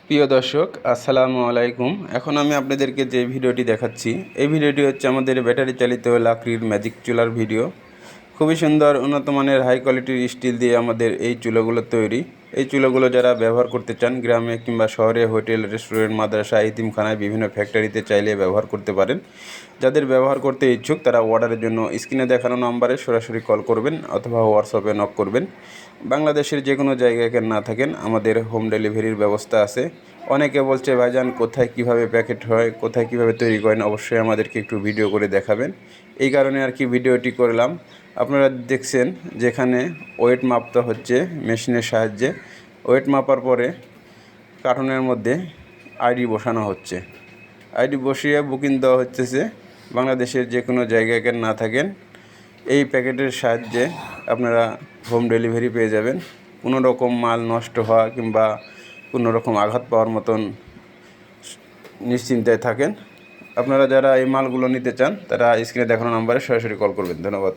প্রিয় দর্শক, আসসালামু আলাইকুম। এখন আমি আপনাদেরকে যে ভিডিওটি দেখাচ্ছি, এই ভিডিওটি হচ্ছে আমাদের ব্যাটারি চালিত লাকড়ির ম্যাজিক চুলার ভিডিও। খুবই সুন্দর উন্নত মানের হাই কোয়ালিটির স্টিল দিয়ে আমাদের এই চুলাগুলো তৈরি। এই চুলাগুলো যারা ব্যবহার করতে চান, গ্রামে কিংবা শহরে, হোটেল, রেস্টুরেন্ট, মাদ্রাসা, ইতিমখানায়, বিভিন্ন ফ্যাক্টরিতে চাইলে ব্যবহার করতে পারেন। যাদের ব্যবহার করতে ইচ্ছুক তারা অর্ডারের জন্য স্ক্রিনে দেখানো নম্বরে সরাসরি কল করবেন অথবা হোয়াটসঅ্যাপে নক করবেন। বাংলাদেশের যে কোনো জায়গায় না থাকেন, আমাদের হোম ডেলিভারির ব্যবস্থা আছে। অনেকে বলছে, ভাইজান কোথায় কিভাবে প্যাকেট হয়, কোথায় কিভাবে তৈরি করেন, অবশ্যই আমাদেরকে একটু ভিডিও করে দেখাবেন। এই কারণে আর কি ভিডিওটি করলাম। আপনারা দেখছেন যেখানে ওয়েট মাপতে হচ্ছে মেশিনের সাহায্যে। ওয়েট মাপার পরে কার্টনের মধ্যে আইডি বসানো হচ্ছে। আইডি বসিয়ে বুকিং দেওয়া হচ্ছে। বাংলাদেশের যে কোনো জায়গায় না থাকেন, এই প্যাকেটের সাহায্যে আপনারা হোম ডেলিভারি পেয়ে যাবেন। কোনো রকম মাল নষ্ট হওয়া কিংবা কোনো রকম আঘাত পাওয়ার মতন নিশ্চিন্তায় থাকেন। আপনারা যারা এই মালগুলো নিতে চান তারা স্ক্রিনে দেখানো নাম্বারে সরাসরি কল করবেন। ধন্যবাদ।